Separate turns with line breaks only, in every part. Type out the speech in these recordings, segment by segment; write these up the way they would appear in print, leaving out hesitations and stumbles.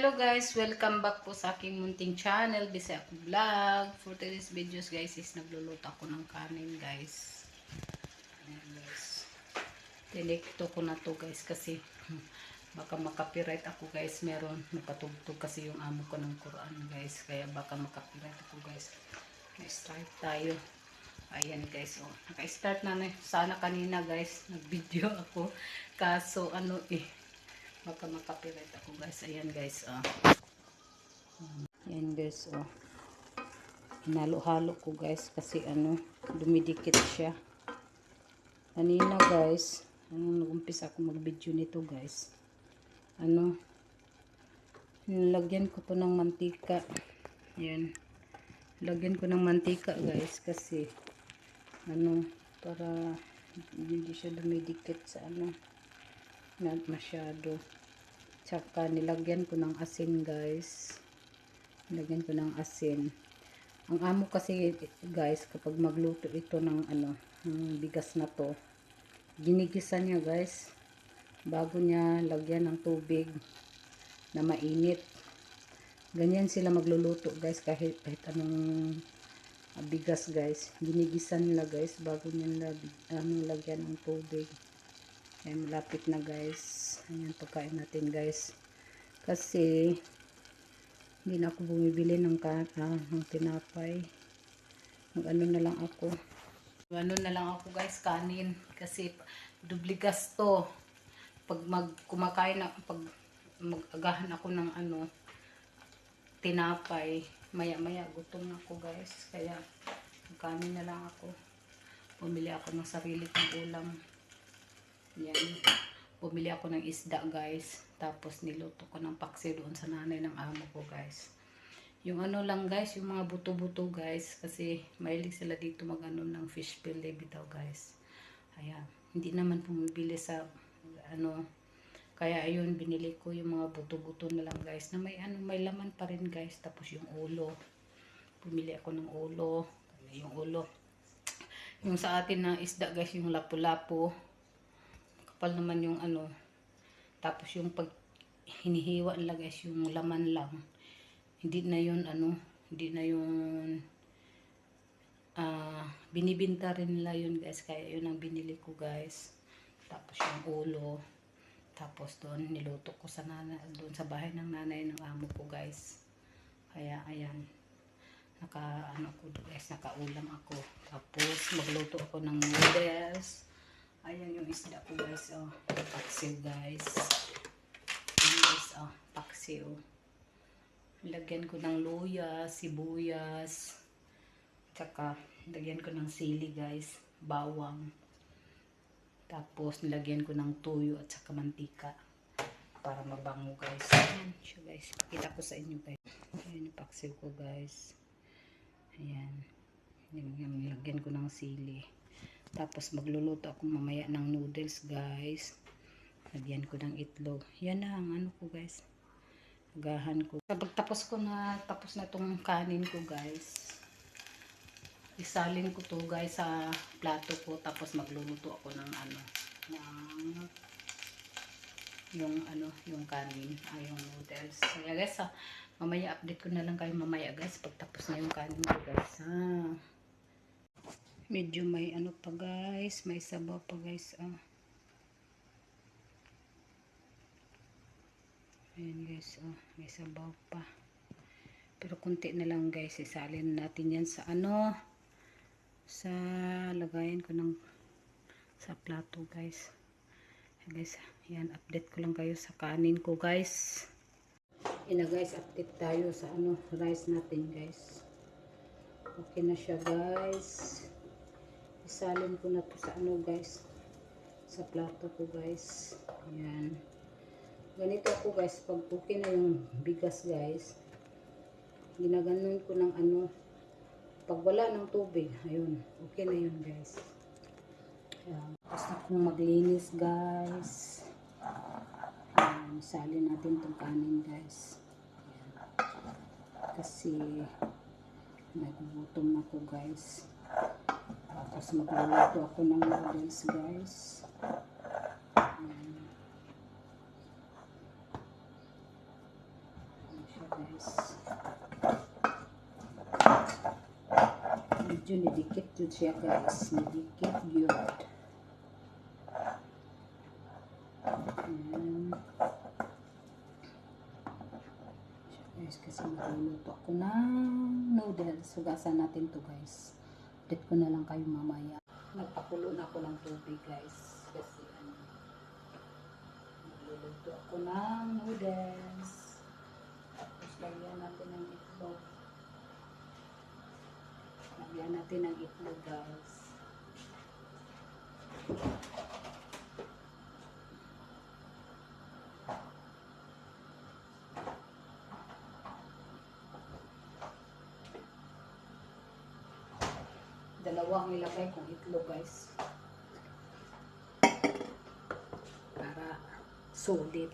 Hello guys, welcome back po sa aking munting channel, Bisaya Ako Vlog. For today's videos guys is nagluluto ako ng kanin guys. Ayan guys. Tinikto ko na to guys kasi baka makapiright ako guys. Meron napatugtog kasi yung amo ko ng Quran guys. Kaya baka makapiright ako guys. Na-start tayo. Ayan guys, oh. Naka-start na sana kanina guys. Nag-video ako. Kaso baka makapiright ako guys. Ayan guys, oh. Ayan guys, oh. Hinalo-halo ko guys kasi dumidikit siya. Kanina guys, nag-umpisa ako mag-video nito guys. Nilagyan ko to ng mantika. Ayan. Lagyan ko ng mantika guys kasi para hindi siya dumidikit sa not masyado. Tsaka nilagyan ko ng asin guys. Nilagyan ko ng asin. Ang amo kasi guys, kapag magluto ito ng ng bigas na to, ginigisa niya guys bago niya lagyan ng tubig na mainit. Ganyan sila magluluto guys, kahit anong bigas guys, ginigisa nila guys bago niya lagyan ng tubig. Ay malapit na guys. Ayan, pagkain natin guys. Kasi hindi na ako bumibili ng tinapay. Mag-ano na lang ako. Guys, kanin. Kasi dubligas to. Pag kumakain na, pag mag-agahan ako ng tinapay, maya-maya gutom na ako guys. Kaya kanin na lang ako. Bumili ako ng sarili kong ulam. Yan. Bumili ako ng isda guys. Tapos niluto ko ng paksi doon sa nanay ng amo ko guys. Yung lang guys, yung mga buto-buto guys. Kasi mahilig sila dito ng fish fillet bitaw guys. Ayan. Hindi naman pumibili sa kaya ayun, binili ko yung mga buto-buto na lang guys. Na may laman pa rin guys. Tapos yung ulo. Bumili ako ng ulo. Yung ulo. Yung sa atin na isda guys, yung lapu-lapu. Kapal naman yung tapos yung pag hinihiwa nila guys, yung laman lang. Hindi na yun binibinta rin nila yun guys. Kaya yun ang binili ko guys. Tapos yung ulo. Tapos doon niluto ko doon sa bahay ng nanay ng amo ko guys. Kaya ayan. Nakaulam ako. Tapos magluto ako ng noodles. Ayan yung isda ko guys, oh. Paksiw guys. Ayan guys, oh. Paksiw. Lagyan ko ng luya, sibuyas. Tsaka lagyan ko ng sili guys. Bawang. Tapos nilagyan ko ng tuyo at saka mantika. Para mabango guys. Ayan siya guys. Pakita ko sa inyo guys. Ayan yung paksiw ko guys. Ayan. Nilagyan ko ng sili. Tapos magluluto ako mamaya ng noodles guys. Lagyan ko ng itlog. Yan na ang ko guys. Agahan ko. Kapag tapos na itong kanin ko guys. Isalin ko to guys sa plato ko. Tapos magluluto ako ng yung kanin. Yung noodles. Kaya guys mamaya update ko na lang kayo mamaya guys. Pag tapos na yung kanin ko guys medyo may pa guys, may sabaw pa guys. Ayan guys, may sabaw pa. Pero konti na lang guys, isalin natin yan sa sa lagayan ko sa plato guys. Ayan guys, yan update ko lang kayo sa kanin ko guys. Yan guys, update tayo sa rice natin guys. Okay na siya guys. Isalin ko na to sa guys, sa plato ko guys. Ayan. Ganito ako guys, pag okay na yung bigas guys, ginaganon ko ng pag wala ng tubig, ayun, okay na yun guys. Ayan. Tapos na akong maglinis guys. Ayan, isalin natin itong kanin guys. Ayan. Kasi nagugutom na ko guys. Tapos magluluto ako ng noodles guys. Ayan. medyo nidikit yun siya guys. Nidikit yun. Ayan. Guys, kasi magluluto ako ng noodles. Hugasan natin to guys. Update ko na lang kayo mamaya. Nagpakulo na ako ng tubig guys. Kasi magluluto ako ng noodles. Tapos lagyan natin ng itlog. Lagyan natin ng itlog guys. Dalawa ang ilagay kong itlog guys. Para sulit.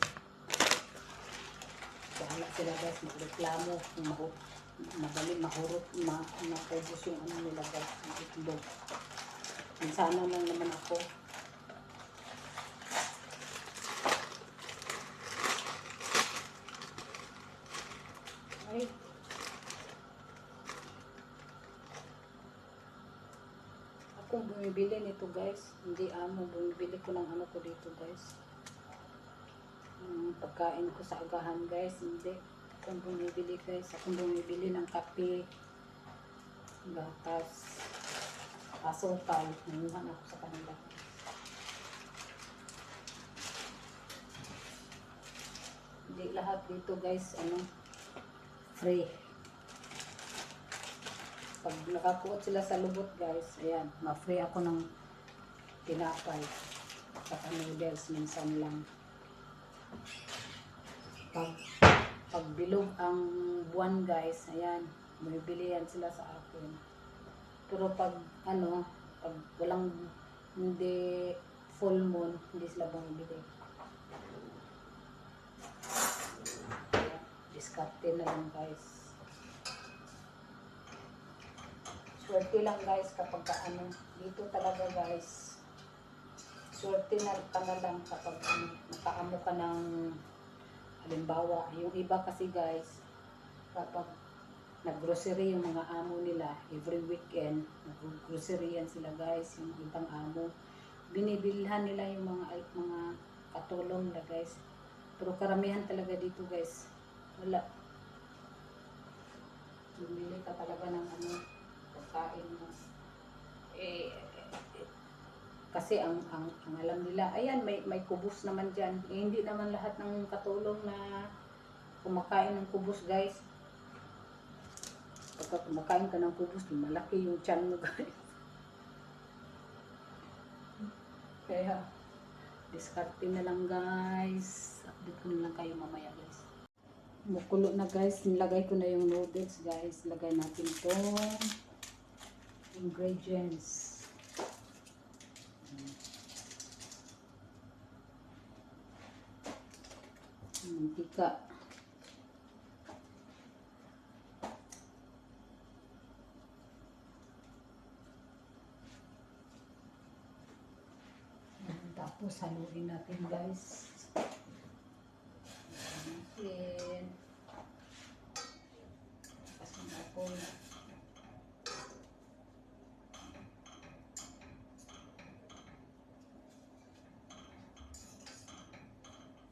Bahala sila guys, magreklamo kung madali mahurot, mapubos yung ano nila guys, yung itlog. Sana lang naman ako. Ay. Akong bumibili nito guys. Hindi amo, bumibili ko ng ano ko dito guys. Pagkain ko sa agahan guys. Hindi. Akong bumibili guys. Akong bumibili ng kape, gatas, asukal. Nanguhan ako sa kanila. Hindi lahat dito guys, free. Pag nakakuot sila sa lubot guys, ayan, ma-free ako ng tinapay. Saka noodles, minsan lang. Pag bilog ang buwan guys, ayan, bumibili yan sila sa akin. Pero pag walang, hindi full moon, hindi sila bumibili. Ayan, diskarte na lang guys. Swerte lang guys kapag dito talaga guys. Swerte na ka na lang kapag nakaamo ka ng halimbawa. Yung iba kasi guys, kapag nag-grocery yung mga amo nila, every weekend, nag-grocery yan sila guys, yung ibang amo. Binibilhan nila yung mga katulong nila guys. Pero karamihan talaga dito guys, wala. Bumili ka talaga ng pagkain mo. Kasi ang alam nila, ayan, may kubos naman dyan. Hindi naman lahat ng katulong na kumakain ng kubos guys. Pagka kumakain ka ng kubos, malaki yung tiyan mo guys. Kaya, diskarte na lang guys. Update ko na lang kayo mamaya guys. Mukulo na guys. Nilagay ko na yung noodles guys. Lagay natin itong ingredients. Mantika. Tapos haluin natin guys. Natin. Kasi ako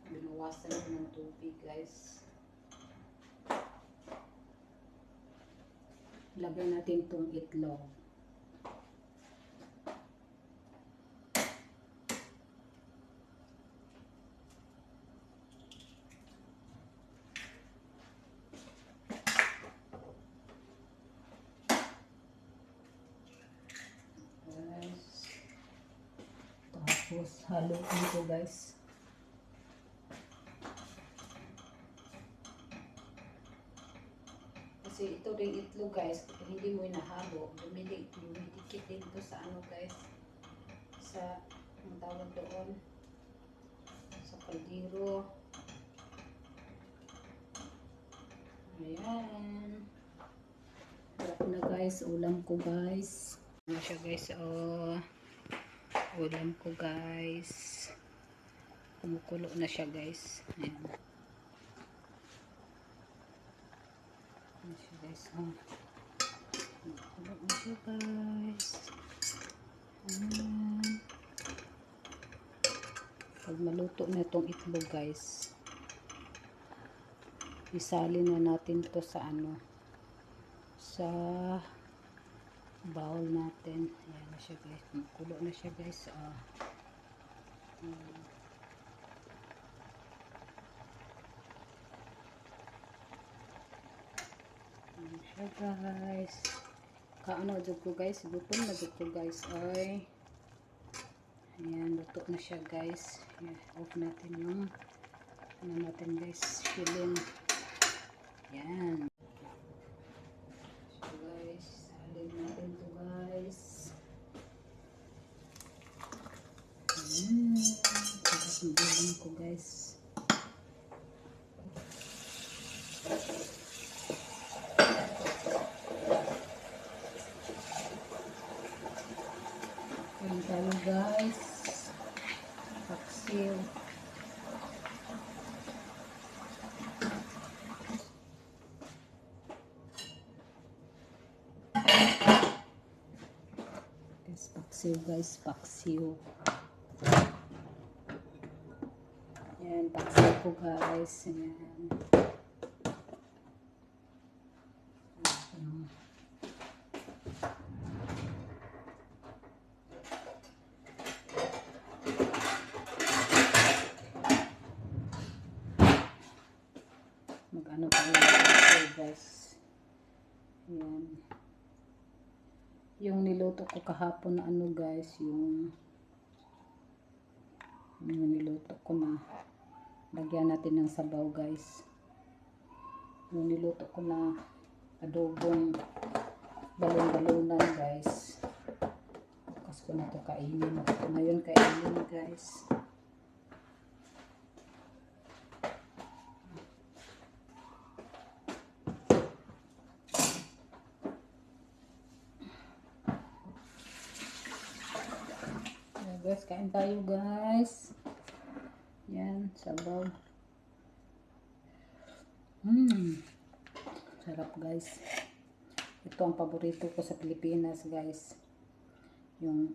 binawasan ko ng tubig guys. Lagay natin itong itlog. Tapos haluin ko guys. Kasi ito rin itlog guys, hindi mo inahalo, dumidikit dito sa guys, sa ang tawag doon, sa kaldero. Ayan. Sarap na guys, ulam ko guys. Ano siya guys, ulam ko guys. Kumukulo na siya guys. Ayan. Ayan siya guys, Kulo na siya guys. Ayan. Pag maluto na itong itlog guys, isalin na natin to sa sa bowl natin. Ayan na siya guys. Kulo na siya guys. Ayan siya guys. Kaano jud ko guys. Gutom na jud ko guys. Ay. Ayan. Luto na siya guys. Ayan, off natin yung natin guys. Filling. Ayan. So guys. Salin natin to guys. Sarap ng ulam ko guys. Ayan tayo guys. Paksiw. Guys, paksiw guys. Paksiw. Ayan, paksiw ko guys. Ayan. Mag-ano tayo guys. Ayan. Yung niluto ko kahapon na guys, yung niluto ko na lagyan natin ng sabaw guys. Yung niluto ko na adobong balon-balonan guys. Bukas ko na ito kainin. Ito na yun kainin guys. Guys, kain tayo guys. Yan, sabaw. Sarap guys. Ito ang paborito ko sa Pilipinas guys. Yung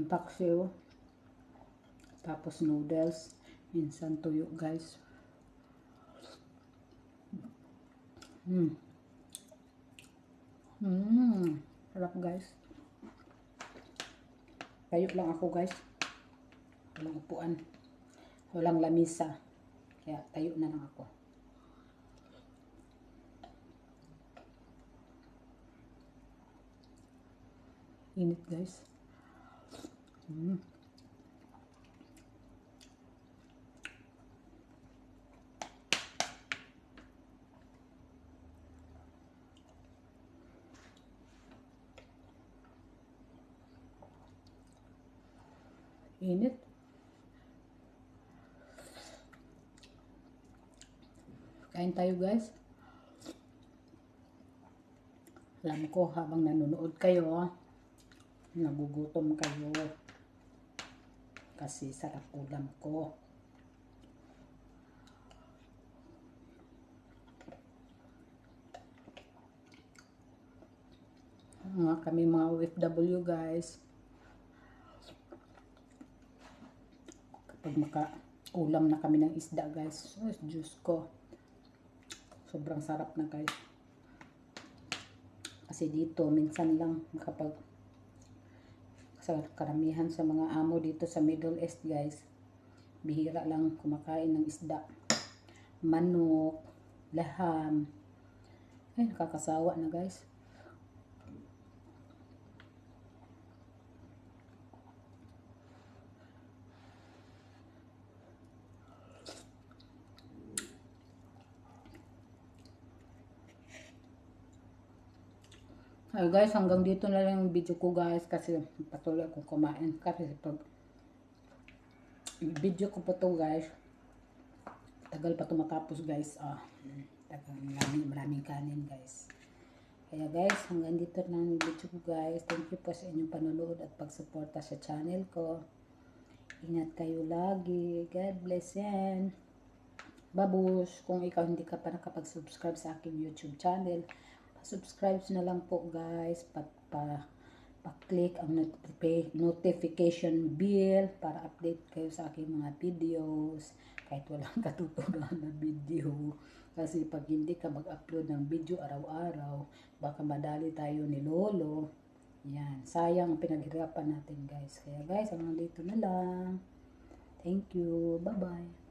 paksiw. Tapos noodles. Minsan tuyo guys. Sarap guys. Tayo lang ako guys. Walang upuan. Walang lamisa. Kaya tayo na lang ako. Init guys. Init. Kain tayo guys. Alam ko habang nanonood kayo, nagugutom kayo. Kasi sarap ulam ko. Kami mga OFW guys. Kapag maka-ulam na kami ng isda guys, Diyos ko, sobrang sarap na guys. Kasi dito minsan lang makapag sa karamihan sa mga amo dito sa Middle East guys, bihira lang kumakain ng isda, manok, laham. Ay, nakakasawa na guys. Ay guys, hanggang dito na lang yung video ko guys, kasi patuloy akong kumain. Kasi pag video ko po to guys, tagal pa tumatapos guys. Maraming kanin guys. Kaya guys, hanggang dito na yung video ko guys. Thank you po sa inyong panonood at pagsuporta sa channel ko. Ingat kayo lagi. God bless yan. Babos, kung ikaw hindi ka pa nakapag-subscribe sa aking YouTube channel, subscribe na lang po guys, pa-click ang notification bell para update kayo sa aking mga videos kahit walang katutugan na video. Kasi pag hindi ka mag-upload ng video araw-araw, baka madali tayo ni Lolo. Yan, sayang ang pinaghirapan natin guys. Kaya guys, hanggang dito na lang. Thank you. Bye-bye.